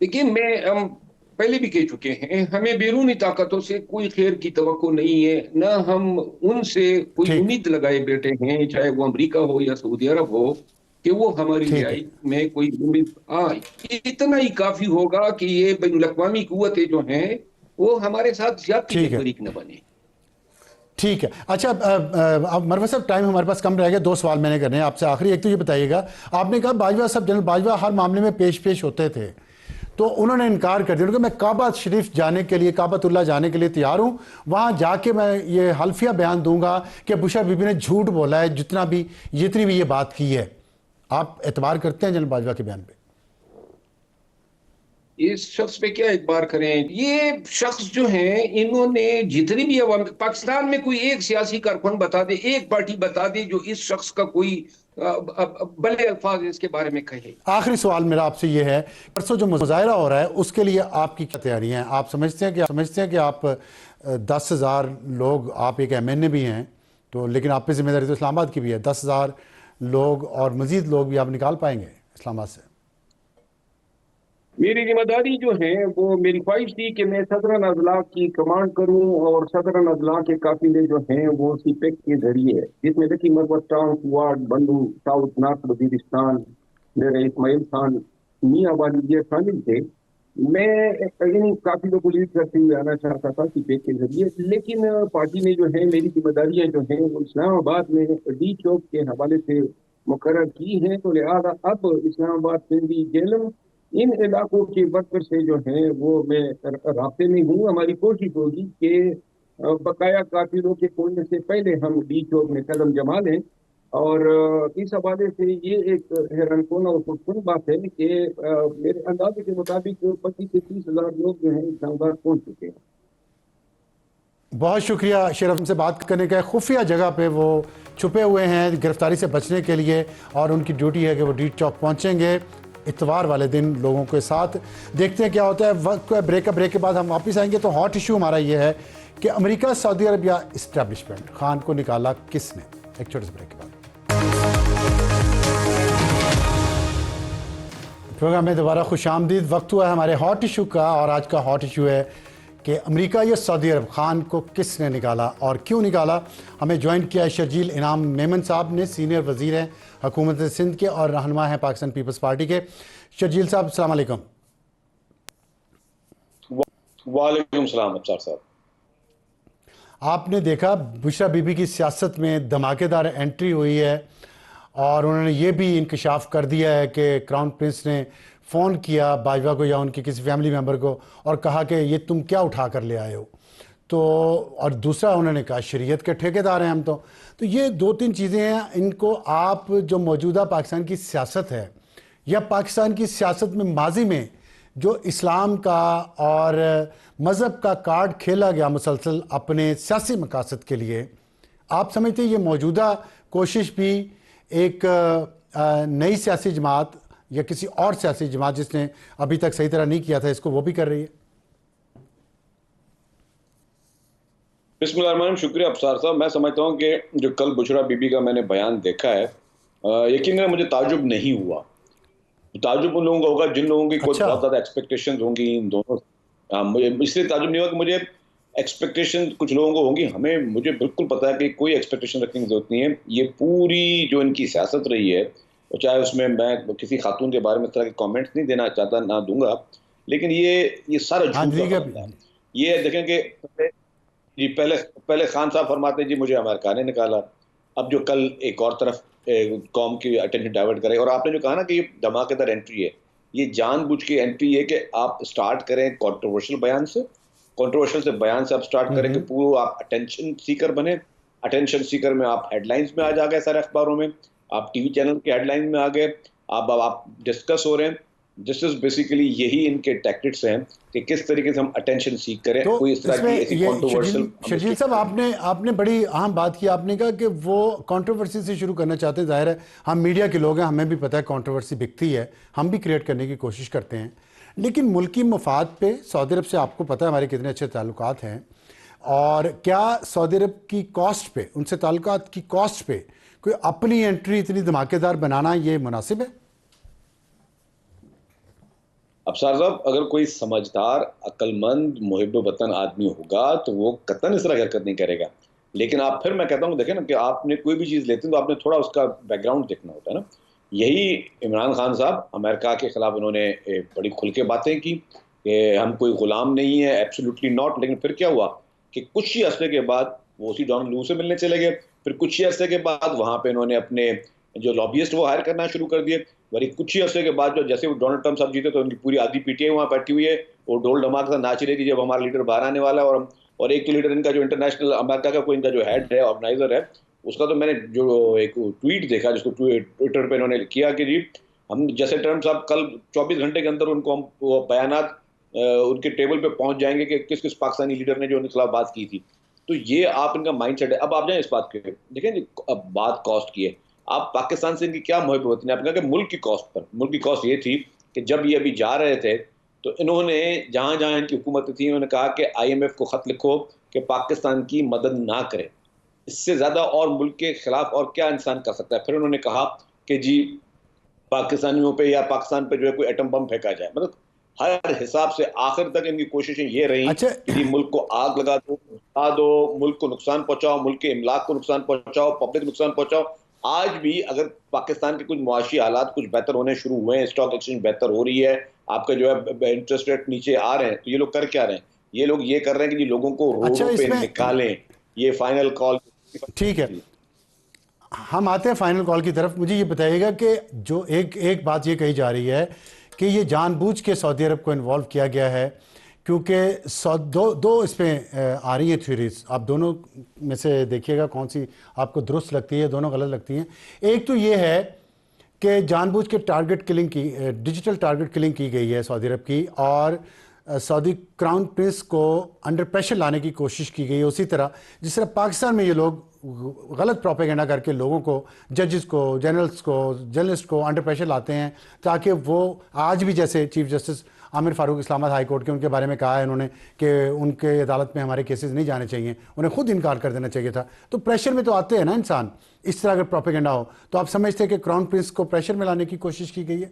लेकिन हम पहले भी कह चुके हैं, हमें बैरूनी ताकतों से कोई खैर की तवक्को नहीं है, न हम उनसे कोई ठीक, उम्मीद लगाए बैठे हैं, चाहे वो अमेरिका हो या सऊदी अरब हो, कि वो हमारी ठीक है, रिहाई में कोई उम्मीद इतना ही काफी होगा कि ये बैनुल अक़वामी कुव्वतें जो हैं वो हमारे साथ ज्यादती ठीक के है, शरीक न बने। ठीक है। अच्छा, अब मरवा साहब, टाइम हमारे पास कम रह गया, दो सवाल मैंने करने हैं आपसे। आखिरी एक तो ये बताइएगा, आपने कहा बाजवा साहब, जनरल बाजवा हर मामले में पेश होते थे, तो उन्होंने इनकार कर दिया, उन्होंने कहा मैं काबा शरीफ जाने के लिए, काबतुल्लाह जाने के लिए तैयार हूँ, वहाँ जाके मैं ये हल्फिया बयान दूंगा कि बुशरा बीबी ने झूठ बोला है, जितनी भी ये बात की है। आप एतबार करते हैं जनरल बाजवा के बयान पे? इस शख्स पे क्या एतबार करें? ये शख्स जो हैं, इन्होंने जितनी भी पाकिस्तान में कोई एक सियासी कारकुन बता दे, एक पार्टी बता दे जो इस शख्स का कोई भले अल्फाज इसके बारे में कहे। आखिरी सवाल मेरा आपसे ये है, परसों जो मुजाहरा हो रहा है उसके लिए आपकी क्या तैयारियां हैं? आप समझते हैं कि आप 10,000 लोग, आप एक MNA भी हैं तो, लेकिन आप पे जिम्मेदारी तो इस्लामाबाद की भी है, 10,000 लोग और मजीद लोग भी आप निकाल पाएंगे इस्लामाबाद से? मेरी जिम्मेदारी जो है वो, मेरी ख्वाहिश थी कि मैं सदरन अजला की कमांड करूं, और सदरन अजला के काफिले जो हैं वो सीपेक के जरिए, जिसमें देखिए मरवत टाउन, कुवाड, बंडू, साउथ नॉर्थ वजीरिस्तान, मेरे इस्माइल खान, मियाँ वाली ये शामिल थे, मैं यानी काफी लोग को लीड करते हुए आना चाहता था कि के जरिए, लेकिन पार्टी ने जो है मेरी जिम्मेदारियां जो हैं वो इस्लामाबाद में डी चौक के हवाले से मुकर्रर की हैं, तो लिहाजा अब इस्लामाबाद सिंधी जेलम इन इलाकों के वर्कर से जो है वो मैं रास्ते में हूँ। हमारी कोशिश होगी कि बकाया कातिलों के खोलने से पहले हम डी चौक में कदम जमा लें। और इस हवाले से ये एक हैरानकुन और खुशकुन बात है कि मेरे अंदाजे के मुताबिक 25 से 30 हज़ार लोग जो हैं इस्लामाबाद पहुंच चुके हैं। बहुत शुक्रिया शेर से बात करने का। खुफिया जगह पे वो छुपे हुए हैं गिरफ्तारी से बचने के लिए, और उनकी ड्यूटी है कि वो डी चौक पहुंचेंगे इतवार वाले दिन लोगों के साथ। देखते हैं क्या होता है। वक्त ब्रेक के बाद हम वापस आएंगे। तो हॉट इशू हमारा ये है कि अमेरिका सऊदी अरब या इस्टेब्लिशमेंट, खान को निकाला किसने। एक छोटे से ब्रेक के बाद प्रोग्राम में दोबारा खुश आमदीद। वक्त हुआ है हमारे हॉट इशू का, और आज का हॉट इशू है कि अमेरिका या सऊदी अरब, खान को किसने निकाला और क्यों निकाला। हमें ज्वाइन किया है शर्जील इनाम मेमन साहब ने, सीनियर वजीर हैं हुकूमत सिंध के और रहनुमा हैं पाकिस्तान पीपल्स पार्टी के। शर्जील साहब अस्सलाम वालेकुम। वालेकुम सलाम अफसर साहब। आपने देखा बुशरा बीबी की सियासत में धमाकेदार एंट्री हुई है, और उन्होंने ये भी इंकशाफ कर दिया है कि क्राउन प्रिंस ने फ़ोन किया बाजवा को या उनके किसी फैमिली मेम्बर को और कहा कि ये तुम क्या उठा कर ले आए हो। तो और दूसरा उन्होंने कहा शरीयत के ठेकेदार हैं हम। तो ये दो तीन चीज़ें हैं, इनको आप जो मौजूदा पाकिस्तान की सियासत है या पाकिस्तान की सियासत में माजी में जो इस्लाम का और मज़हब का कार्ड खेला गया मुसलसल अपने सियासी मकासद के लिए, आप समझते हैं ये मौजूदा कोशिश भी एक नई सियासी जमात या किसी और सियासी जमात जिसने अभी तक सही तरह नहीं किया था इसको वो भी कर रही है? बिस्मिल्लाह, शुक्रिया अफसर साहब। मैं समझता हूँ कि जो कल बुशरा बीबी का मैंने बयान देखा है, यकीनन मुझे ताजुब नहीं हुआ। ताजुब उन लोगों का होगा जिन लोगों की कुछ बहुत ज़्यादा एक्सपेक्टेशंस होंगी इन दोनों। मुझे इसलिए ताजुब नहीं हुआ कि मुझे एक्सपेक्टेशन कुछ लोगों को होंगी, मुझे बिल्कुल पता है कि कोई एक्सपेक्टेशन रखने की जरूरत नहीं है। ये पूरी जो इनकी सियासत रही है, चाहे उसमें मैं किसी खातून के बारे में इस तरह के कमेंट्स नहीं देना चाहता, ना दूंगा, लेकिन ये सारा झूठ है। ये देखें कि पहले खान साहब फरमाते जी मुझे अमेरिका ने निकाला, अब जो कल एक और तरफ कौम की अटेंशन डाइवर्ट करे। और आपने जो कहा ना कि ये धमाकेदार एंट्री है, ये जानबूझ के एंट्री है कि आप स्टार्ट करें कंट्रोवर्शियल बयान से, आप स्टार्ट करें कि पूरा आप अटेंशन सीकर बने। अटेंशन सीकर में आप हेडलाइंस में आज आ गए, सारे अखबारों में, आप टीवी चैनल के हेडलाइन में आ गए, आप डिस्कस हो रहे हैं। दिस इज बेसिकली यही इनके टैक्टिक्स हैं कि किस तरीके से हम अटेंशन सीख करें। तो कोई इस तरह की ऐसी कंट्रोवर्शियल। शर्जील साहब आपने बड़ी अहम बात की। आपने कहा कि वो कंट्रोवर्सी से शुरू करना चाहते हैं। जाहिर है हम मीडिया के लोग हैं, हमें भी पता है कंट्रोवर्सी बिकती है, हम भी क्रिएट करने की कोशिश करते हैं। लेकिन मुल्की मफाद पे सऊदी अरब से आपको पता है हमारे कितने अच्छे ताल्लुकात हैं, और क्या सऊदी अरब की कॉस्ट पे, उनसे ताल्लुकात की कॉस्ट पे कोई अपनी एंट्री इतनी धमाकेदार बनाना ये मुनासिब है? अफसर साहब, अगर कोई समझदार, अक्लमंद, मुहिब वतन आदमी होगा तो वो कतन इस तरह की हरकत नहीं करेगा। लेकिन आप फिर मैं कहता हूँ देखें ना कि आपने कोई भी चीज़ लेते हैं तो आपने थोड़ा उसका बैकग्राउंड देखना होता है ना। यही इमरान खान साहब अमेरिका के खिलाफ उन्होंने बड़ी खुल के बातें की कि हम कोई गुलाम नहीं है, एब्सोल्युटली नॉट। लेकिन फिर क्या हुआ कि कुछ ही अरसे के बाद वो उसी डोनाल्ड लू से मिलने चले गए। फिर कुछ ही अरसे के बाद वहाँ पे इन्होंने अपने जो लॉबियस्ट वो हायर करना शुरू कर दिए। वही कुछ ही अरसे के बाद जो जैसे वो डोनाल्ड ट्रंप साहब जीते तो उनकी पूरी आधी पीटीआई वहाँ बैठी हुई है, वो ढोल ढमाक से नाच रही है कि जब हमारा लीडर बाहर आने वाला है। और एक लीडर इनका जो इंटरनेशनल अमेरिका का कोई इनका जो हेड है, ऑर्गेनाइजर है, उसका तो मैंने जो एक ट्वीट देखा जिसको ट्विटर पे इन्होंने किया कि जी हम जैसे ट्रंप साहब कल 24 घंटे के अंदर उनको हम वो बयानात उनके टेबल पे पहुंच जाएंगे कि किस किस पाकिस्तानी लीडर ने जो उनके खिलाफ बात की थी। तो ये आप इनका माइंड सेट है। अब आप जाए इस बात के, देखें अब बात कॉस्ट की है। आप पाकिस्तान से इनकी क्या मोहब्बत नहीं, आपने कहा कि मुल्क की कॉस्ट ये थी कि जब ये अभी जा रहे थे तो इन्होंने जहां जहां इनकी हुकूमत थी उन्होंने कहा कि IMF को खत लिखो कि पाकिस्तान की मदद ना करे। इससे ज्यादा और मुल्क के खिलाफ और क्या इंसान कर सकता है। फिर उन्होंने कहा कि जी पाकिस्तानियों पे या पाकिस्तान पे जो है कोई एटम बम फेंका जाए। मतलब हर हिसाब से आखिर तक इनकी कोशिशें ये रही कि मुल्क को आग लगा दो, मुल्क को नुकसान पहुंचाओ, मुल्क के इमलाक को नुकसान पहुंचाओ, पब्लिक नुकसान पहुंचाओ। आज भी अगर पाकिस्तान के कुछ मुआशी हालात कुछ बेहतर होने शुरू हुए हैं, स्टॉक एक्सचेंज बेहतर हो रही है, आपका जो है इंटरेस्ट रेट नीचे आ रहे हैं, तो ये लोग कर क्या रहे हैं? ये लोग ये कर रहे हैं कि जी लोगों को अच्छा, रोडों पे इसमें निकालें, ये फाइनल कॉल। ठीक है, हम आते हैं फाइनल कॉल की तरफ। मुझे ये बताइएगा कि जो एक बात ये कही जा रही है कि ये जानबूझ के सऊदी अरब को इन्वॉल्व किया गया है, क्योंकि दो इसमें आ रही हैं थ्योरीज। आप दोनों में से देखिएगा कौन सी आपको दुरुस्त लगती है, दोनों गलत लगती हैं। एक तो ये है कि जानबूझ के टारगेट किलिंग की, डिजिटल टारगेट किलिंग की गई है सऊदी अरब की, और सऊदी क्राउन प्रिंस को अंडर प्रेशर लाने की कोशिश की गई है। उसी तरह जिस तरह पाकिस्तान में ये लोग गलत प्रोपेगेंडा करके लोगों को, जजेस को, जनरल्स को, जर्नलिस्ट को अंडर प्रेशर लाते हैं, ताकि वो आज भी, जैसे chief justice Aamir Farooq Islamabad high court के, उनके बारे में कहा है उन्होंने कि उनके अदालत में हमारे केसेस नहीं जाने चाहिए, उन्हें खुद इनकार कर देना चाहिए था। तो प्रेशर में तो आते हैं ना इंसान। इस तरह अगर प्रोपेगेंडा हो तो आप समझते हैं कि क्राउन प्रिंस को प्रेशर में लाने की कोशिश की गई है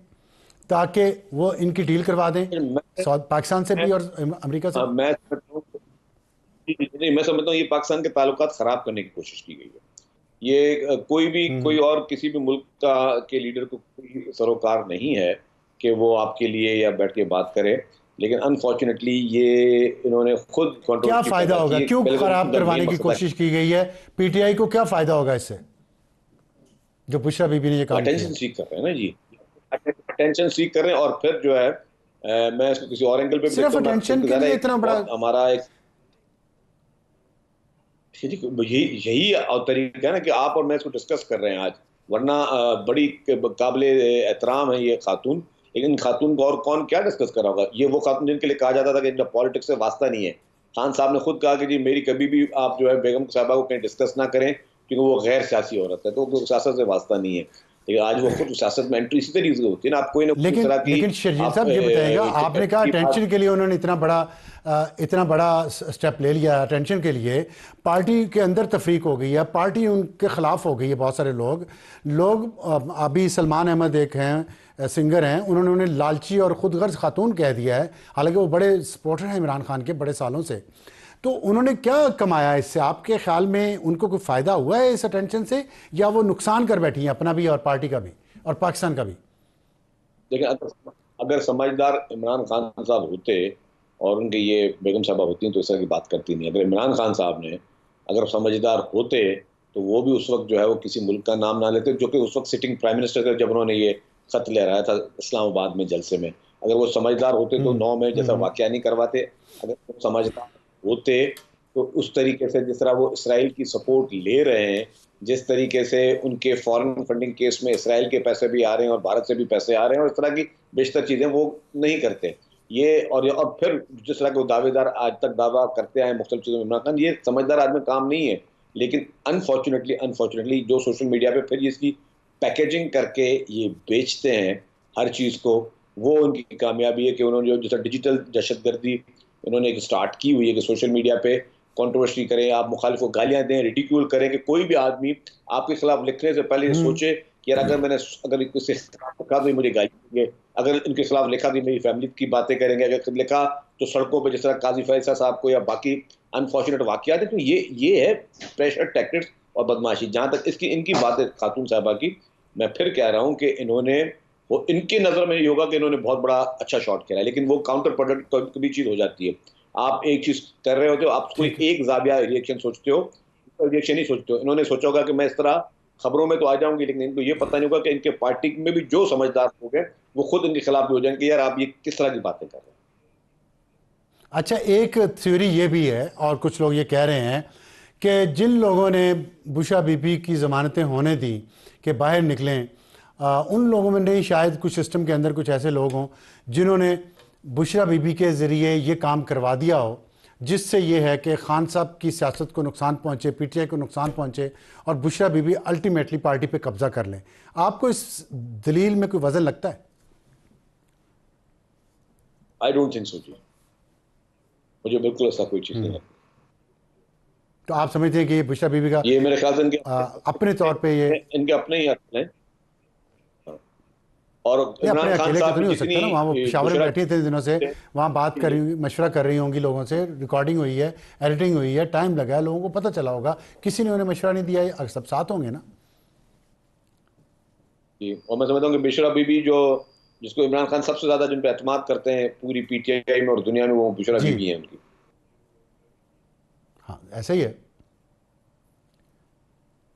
ताकि वो इनकी डील करवा दें पाकिस्तान से भी और अमेरिका से? मैं समझता हूँ ये पाकिस्तान के ताल्लुकात खराब करने की कोशिश की गई है। ये कोई और किसी भी मुल्क के लीडर को कोई सरोकार नहीं है कि वो आपके लिए या बैठ के बात करे, लेकिन अनफॉर्चुनेटली ये इन्होंने खुद क्या फायदा होगा? क्यों खराब करवाने की कोशिश की गई है? पीटीआई को क्या फायदा होगा इससे, जो बुशरा बीबी ने ये काम किया? अटेंशन सीख कर रहे हैं ना जी, अटेंशन सीख कर रहे हैं। और फिर जो है मैं इसको किसी और एंगल पे सिर्फ अटेंशन के लिए इतना बड़ा हमारा एक यही तरीका है ना कि आप और मैं इसको डिस्कस कर रहे हैं आज, वरना बड़ी काबिले एहतराम है ये खातून, लेकिन खातून को और कौन क्या डिस्कस कर रहा होगा? ये वो खातून जिनके लिए कहा जाता था कि इनका पॉलिटिक्स से वास्ता नहीं है। खान साहब ने खुद कहा कि जी मेरी कभी भी आप जो है बेगम साहबा को कहीं डिस्कस ना करें क्योंकि वो गैर सियासी औरत है, तो सियासत से वास्ता नहीं है। लेकिन आज वो खुद सियासत में एंट्री इसी तरीके से होती है ना, आप कोई ना कोई तरह की। लेकिन शर्जील साहब ये बताइएगा, आपने कहा अटेंशन के लिए उन्होंने इतना बड़ा स्टेप ले लिया। अटेंशन के लिए पार्टी के अंदर तफरीक हो गई है, पार्टी उनके खिलाफ हो गई है। बहुत सारे लोग अभी सलमान अहमद एक हैं, सिंगर हैं, उन्होंने उन्हें लालची और खुदगर्ज खातून कह दिया है, हालांकि वो बड़े सपोर्टर हैं इमरान खान के बड़े सालों से। तो उन्होंने क्या कमाया इससे? आपके ख्याल में उनको कोई फ़ायदा हुआ है इस अटेंशन से, या वो नुकसान कर बैठी हैं अपना भी और पार्टी का भी और पाकिस्तान का भी? देखिए, अगर समझदार इमरान खान साहब होते और उनके ये बेगम साहबा होती तो इस तरह की बात करती नहीं। अगर इमरान खान साहब ने अगर समझदार होते तो वो भी उस वक्त जो है वो किसी मुल्क का नाम ना लेते, जो कि उस वक्त सिटिंग प्राइम मिनिस्टर थे जब उन्होंने ये खत लहराया था इस्लामाबाद में जलसे में। अगर वो समझदार होते तो 9 में जैसा वाकया नहीं करवाते। अगर वो समझदार होते तो उस तरीके से जिस तरह वो इसराइल की सपोर्ट ले रहे हैं, जिस तरीके से उनके फॉरेन फंडिंग केस में इसराइल के पैसे भी आ रहे हैं और भारत से भी पैसे आ रहे हैं और इस तरह की बेशतर चीजें वो नहीं करते ये। और फिर जिस तरह के दावेदार आज तक दावा करते आए मुख्तलिफ चीजों में इमरान खान, ये समझदार आदमी काम नहीं है। लेकिन अनफॉर्चुनेटली जो सोशल मीडिया पे फिर इसकी पैकेजिंग करके ये बेचते हैं हर चीज को, वो उनकी कामयाबी है कि उन्होंने जो जैसा डिजिटल दहशतगर्दी उन्होंने एक स्टार्ट की हुई है कि सोशल मीडिया पे कंट्रोवर्सी करें, आप मुखालिफ को गालियां दें, रिडिक्यूल करें, कि कोई भी आदमी आपके खिलाफ लिखने से पहले सोचे कि यार अगर किसी लिखा तो मुझे गाली देंगे, अगर इनके खिलाफ लिखा तो मेरी फैमिली की बातें करेंगे, अगर लिखा तो सड़कों पे जिस तरह काजी फैसला साहब को या बाकी अनफॉर्चुनेट वाकयात है। तो ये है प्रेशर टैक्टिक्स और बदमाशी। जहां तक इनकी बात है खातून साहबा की, मैं फिर कह रहा हूं कि इनके नजर में ये होगा कि इन्होंने बहुत बड़ा अच्छा शॉट खेला, लेकिन वो काउंटर प्रोडक्ट कभी चीज हो जाती है। आप एक चीज कर रहे होते हो, आप कोई एक जाविया रिएक्शन सोचते हो, रिएक्शन नहीं सोचते हो। इन्होंने सोचा होगा कि मैं इस तरह खबरों में तो आ जाऊंगी, लेकिन इनको ये पता नहीं होगा कि इनके पार्टी में भी जो समझदार लोग हैं वो खुद इनके खिलाफ भी हो जाएंगे, यार आप ये किस तरह की बातें कर रहे हैं। अच्छा, एक थ्योरी ये भी है और कुछ लोग ये कह रहे हैं कि जिन लोगों ने बुशरा बीबी की ज़मानतें होने दी कि बाहर निकलें, उन लोगों में नहीं, शायद कुछ सिस्टम के अंदर कुछ ऐसे लोग हों जिन्होंने बुशरा बीबी के ज़रिए ये काम करवा दिया हो, जिससे ये है कि खान साहब की सियासत को नुकसान पहुँचे, पीटीआई को नुकसान पहुँचे और बुशरा बीबी अल्टीमेटली पार्टी पे कब्जा कर लें। आपको इस दलील में कोई वजन लगता है? आई डोंट थिंक सो जी, मुझे बिल्कुल ऐसा कोई चीज़ नहीं लगती। तो आप समझते हैं कि ये बुशरा बीबी का ये मेरे ख्याल से इनके अपने तौर पे ये इनके अपने ही अक्ल हैं। और अपने अकेले तो नहीं हो सकता ना, वहाँ वो पेशावर में बैठी थे दिनों से, वहाँ बात कर रही, मशवरा कर रही होंगी लोगों से, रिकॉर्डिंग हुई है, एडिटिंग हुई है, टाइम लगा है, लोगों को पता चला होगा, किसी ने उन्हें मशवरा नहीं दिया है, सब साथ होंगे ना। जी, और मैं समझता हूँ कि बुशरा बीबी जो जिसको इमरान खान सबसे ज्यादा जिन पे एतमाद करते हैं पूरी पीटीआई में और दुनिया में, वो बुशरा जी। बीबी है उनकी। हाँ, ऐसा ही है,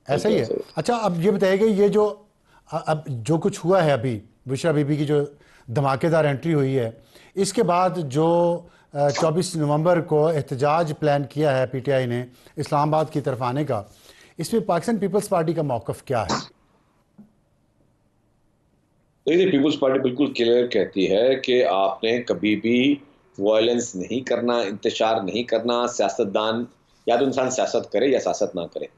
ऐसा ही है। ऐसा ही। अच्छा, अब ये बताइएगा, ये जो अब जो कुछ हुआ है अभी, बुशरा बीबी की जो धमाकेदार एंट्री हुई है, इसके बाद जो 24 नवंबर को एहतजाज प्लान किया है पीटीआई ने इस्लामाबाद की तरफ आने का, इसमें पाकिस्तान पीपल्स पार्टी का मौक़िफ़ क्या है? देखिए, पीपल्स पार्टी बिल्कुल क्लियर कहती है कि आपने कभी भी वायलेंस नहीं करना, इंतशार नहीं करना। सियासतदान, या तो इंसान सियासत करे या सियासत ना करे।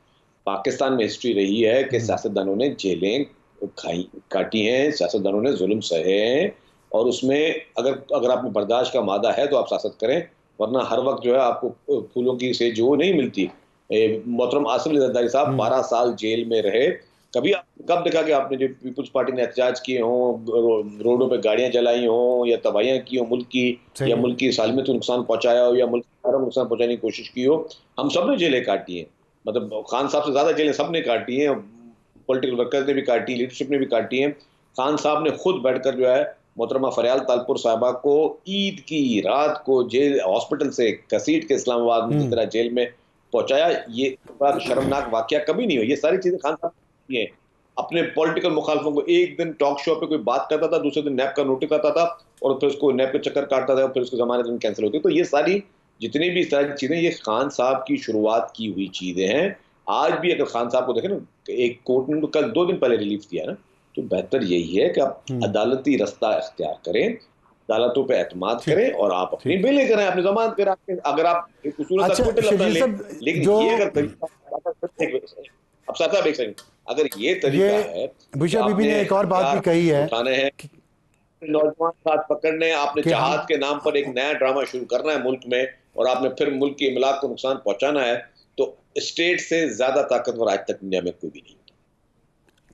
पाकिस्तान में हिस्ट्री रही है कि सियासतदानों ने जेलें काटी हैं, सियासतदानों ने जुल्म सहे हैं, और उसमें अगर आप में बर्दाश्त का मादा है तो आप सियासत करें, वरना हर वक्त जो है आपको फूलों की सेज जो नहीं मिलती। मोहतरम आसिफ अली जरदारी साहब 12 साल जेल में रहे। कब देखा कि आपने जो पीपल्स पार्टी ने एहतजाज किए हों, रोडों पे गाड़ियां जलाई हों, या तबाहियां की हो मुल्क की, या मुल्क की सालमियत को नुकसान पहुंचाया हो, या मुल्क को नुकसान पहुंचाने की कोशिश की हो? हम सब ने जेलें काटी हैं, मतलब खान साहब से ज्यादा जेलें सब ने काटी हैं, पॉलिटिकल वर्कर्स ने भी काटी, लीडरशिप ने भी काटी हैं। खान साहब ने खुद बैठकर जो है मोहतरमा फरियाल तालपुर साहबा को ईद की रात को जेल हॉस्पिटल से घसीट के इस्लामाबाद में जिस तरह जेल में पहुंचाया, ये बड़ा शर्मनाक वाकया कभी नहीं हुआ। ये सारी चीजें खान साहब की हैं। अपने पॉलिटिकल मुखालफों को एक दिन टॉक शो पे कोई बात करता था, दूसरे दिन नैब का नोटिस आता था, और फिर उसको नैब के चक्कर काटता था, फिर उसके जमानत में कैंसिल होती। तो ये सारी जितनी भी सारी चीजें, ये खान साहब की शुरुआत की हुई चीजें हैं। आज भी अगर खान साहब को देखें ना, एक कोर्ट ने कल 2 दिन पहले रिलीफ दिया ना, तो बेहतर यही है कि आप अदालती रास्ता इख्तियार करें, अदालतों पे एतमाद करें, और आप अपनी बेलें करें, अपनी जमानत करें। अगर आप लेकिन ये अगर अब साहब एक सेकंड, अगर ये तरीका है, बुशरा बीबी ने एक और बात भी कही है, नौजवान साथ पकड़ने, आपने जहाद के नाम पर एक नया ड्रामा शुरू करना है मुल्क में, और आपने फिर मुल्क की इमलाक को नुकसान पहुंचाना है, तो स्टेट से ज्यादा ताकतवर आज तक दुनिया में कोई भी नहीं।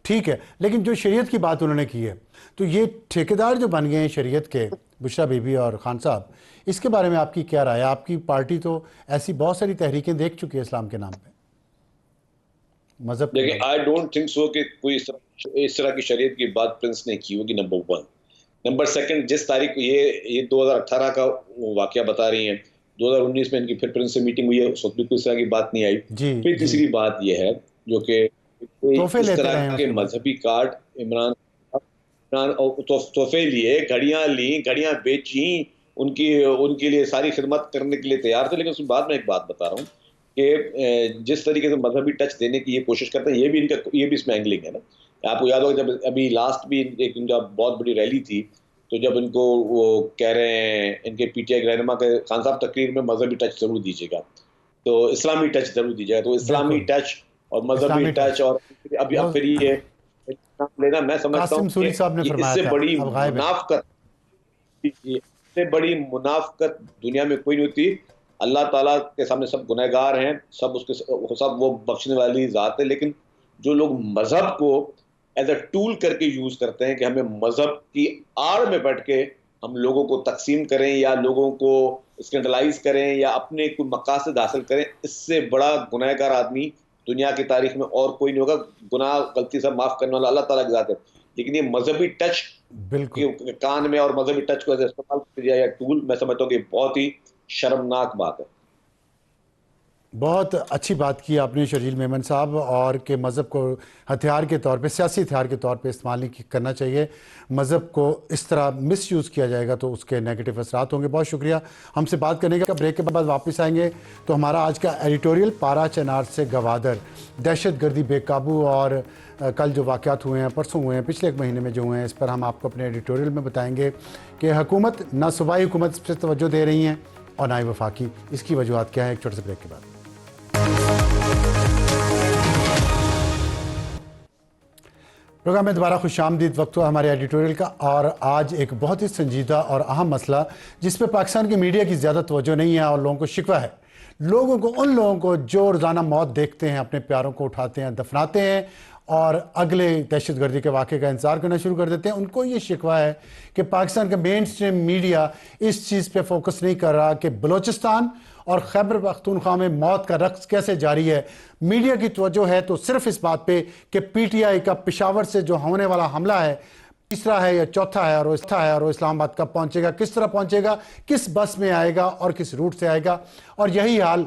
ठीक है, लेकिन जो शरीयत की बात उन्होंने की है, तो ये ठेकेदार जो बन गए हैं शरीयत के, बुशरा बीबी और खान साहब, इसके बारे में आपकी क्या राय है? आपकी पार्टी तो ऐसी बहुत सारी तहरीकें देख चुकी है इस्लाम के नाम पे, मजहब। देखिए, आई डोंट थिंक सो कि कोई इस तरह की शरीयत की बात प्रिंस ने की होगी, नंबर 1। नंबर 2, जिस तारीख को ये 2018 का वाकया बता रही हैं, 2019 में इनकी फिर प्रिंस से मीटिंग हुई है, उस वक्त भी कोई तरह की बात नहीं आई। फिर तीसरी बात यह है जो कि इस तरह के मजहबी कार्ड इमरान तोहफे लिए, घड़ियां ली, घड़ियां बेची, उनके लिए सारी खिदमत करने के लिए तैयार थे। लेकिन उसके बाद में एक बात बता रहा हूँ कि जिस तरीके से मजहबी टच देने की ये कोशिश करते हैं, ये भी इसमें एंगलिंग है ना। आपको याद होगा जब अभी लास्ट भी एक इनका बहुत बड़ी रैली थी, तो जब इनको वो कह रहे हैं, इनके पीटीआई रहनुमा के, खान साहब तकरीर में मजहबी टच जरूर दीजिएगा, तो इस्लामी टच जरूर दीजिएगा। तो इस्लामी टच और मजहबी टच, और अभी अब फिर ये लेना, मैं समझता हूँ इससे बड़ी मुनाफकत दुनिया में कोई नहीं होती। अल्लाह ताला के सामने सब गुनहगार हैं, सब वो बख्शने वाली ज़ात है। लेकिन जो लोग मजहब को एज अ टूल करके यूज करते हैं कि हमें मजहब की आड़ में बैठ के हम लोगों को तकसीम करें, या लोगों को स्कैंडलाइज करें, या अपने कोई मकासद हासिल करें, इससे बड़ा गुनहगार आदमी दुनिया की तारीख में और कोई नहीं होगा। गुनाह गलती से माफ करने वाला अल्लाह ताला की ज़ात है। लेकिन ये मजहबी टच बिल्कुल कान में, और मजहबी टच को इस्तेमाल किया या टूल, मैं समझता हूँ कि बहुत ही शर्मनाक बात है। बहुत अच्छी बात की आपने शर्जील मेमन साहब, और के मज़हब को हथियार के तौर पे, सियासी हथियार के तौर पे इस्तेमाल नहीं करना चाहिए। मज़हब को इस तरह मिसयूज़ किया जाएगा तो उसके नेगेटिव असरात होंगे। बहुत शुक्रिया हमसे बात करने का। ब्रेक के बाद वापस आएंगे तो हमारा आज का एडिटोरियल पारा चनार से गवादर, दहशतगर्दी बेकाबू और कल जो वाक़यात हुए हैं, परसों हुए हैं, पिछले एक महीने में जो हुए हैं, इस पर हम आपको अपने एडिटोरियल में बताएंगे कि हुकूमत ना सूबाई हुकूमत इस पर तवज्जो दे रही हैं और ना ही वफाकी। इसकी वजूहत क्या है, एक छोटे से ब्रेक के बाद। प्रोग्राम में दोबारा खुशामदीद। वक्त हुआ हमारे एडिटोरियल का, और आज एक बहुत ही संजीदा और अहम मसला जिस पर पाकिस्तान के मीडिया की ज़्यादा तवज्जो नहीं है और लोगों को शिकवा है, उन लोगों को जो रोज़ाना मौत देखते हैं, अपने प्यारों को उठाते हैं, दफनाते हैं और अगले दहशतगर्दी के वाक़े का इंतज़ार करना शुरू कर देते हैं, उनको ये शिकवा है कि पाकिस्तान का मेन स्ट्रीम मीडिया इस चीज़ पे फोकस नहीं कर रहा कि बलूचिस्तान और खैबर पख्तूनख्वा में मौत का रक्स कैसे जारी है। मीडिया की तवज्जो है तो सिर्फ इस बात पे कि पीटीआई का पेशावर से जो होने वाला हमला है, तीसरा है या चौथा है और वो इस्लामाबाद कब पहुंचेगा, किस तरह पहुंचेगा, किस बस में आएगा और किस रूट से आएगा। और यही हाल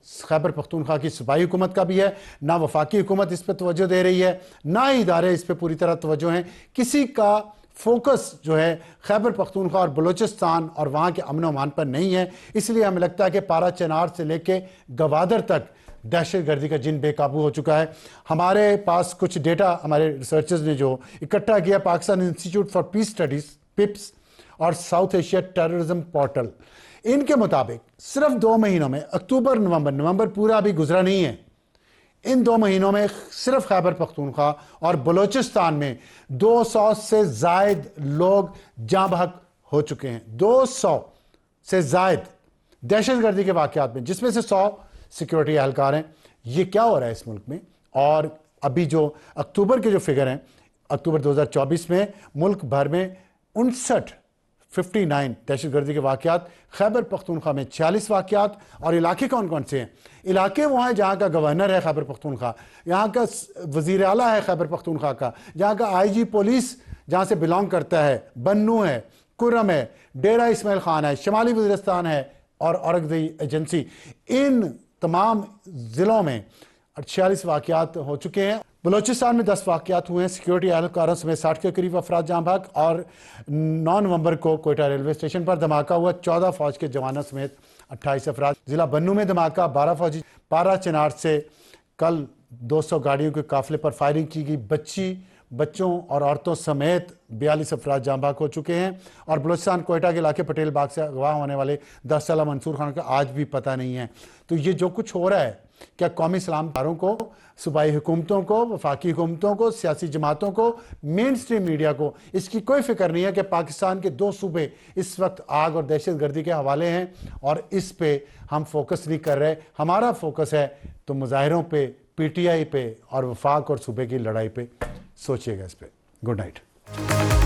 खैबर पख्तूनख्वा की सूबाई हुकूमत का भी है। ना वफाकी हुकूमत इस पर तवज्जो दे रही है, ना ही इदारे इस पर पूरी तरह तवज्जो हैं। किसी का फोकस जो है खैबर पख्तूनख्वा और बलूचिस्तान और वहाँ के अमन अमान पर नहीं है। इसलिए हमें लगता है कि पारा चनार से लेके गवादर तक दहशत गर्दी का जिन बेकाबू हो चुका है। हमारे पास कुछ डेटा हमारे रिसर्चर्स ने जो इकट्ठा किया, Pakistan institute for piece studies पिप्स और साउथ एशिया टेररिज्म पोर्टल, इनके मुताबिक सिर्फ 2 महीनों में अक्टूबर नवंबर पूरा अभी गुजरा नहीं है, इन 2 महीनों में सिर्फ खैबर पख्तूनख्वा और बलूचिस्तान में 200 से जायद लोग जाँ बहक हो चुके हैं। 200 से जायद दहशतगर्दी के वाकयात में, जिसमें से 100 सिक्योरिटी एहलकार हैं। ये क्या हो रहा है इस मुल्क में? और अभी जो अक्टूबर के जो फिगर हैं, अक्टूबर 2024 में मुल्क भर में 59 दहशतगर्दी के वाकयात, खैबर पख्तूनख्वा में 46 वाकयात। और इलाके कौन कौन से हैं? इलाके वो हैं जहाँ का गवर्नर है खैबर पख्तूनख्वा, यहाँ का वज़ीर आला है खैबर पख्तूनख्वा का, जहाँ का IG पुलिस जहाँ से बिलोंग करता है, बन्नू है, कुर्रम है, डेरा इस्माइल खान है, शमाली वज़ीरिस्तान है और औरंगज़ई एजेंसी। इन तमाम ज़िलों में 46 वाकयात हो चुके हैं। बलूचिस्तान में 10 वाकयात हुए हैं। सिक्योरिटी एहलकारों समेत 60 के करीब अफराद जाँ बहक। और 9 नवंबर को कोयटा रेलवे स्टेशन पर धमाका हुआ, 14 फौज के जवानों समेत 28 अफराद। जिला बन्नू में धमाका, 12 फौजी। पारा चनार से कल 200 गाड़ियों के काफिले पर फायरिंग की गई, बच्चों और औरतों समेत 42 अफराद जाँ बहक हो चुके हैं। और बलूचिस्तान कोयटा के इलाके पटेल बाग से अगवा होने वाले 10 साला मंसूर खान का आज भी पता नहीं है। तो ये जो कुछ हो रहा है, क्या कौमी सलामदारों को, सूबाई हुकूमतों को, वफाकी हुकूमतों को, सियासी जमातों को, मेन स्ट्रीम मीडिया को इसकी कोई फिक्र नहीं है कि पाकिस्तान के 2 सूबे इस वक्त आग और दहशत गर्दी के हवाले हैं और इस पे हम फोकस नहीं कर रहे। हमारा फोकस है तो मुजाहिरों पे, PTI पे और वफाक और सूबे की लड़ाई पे। सोचिएगा इस पे। Good night.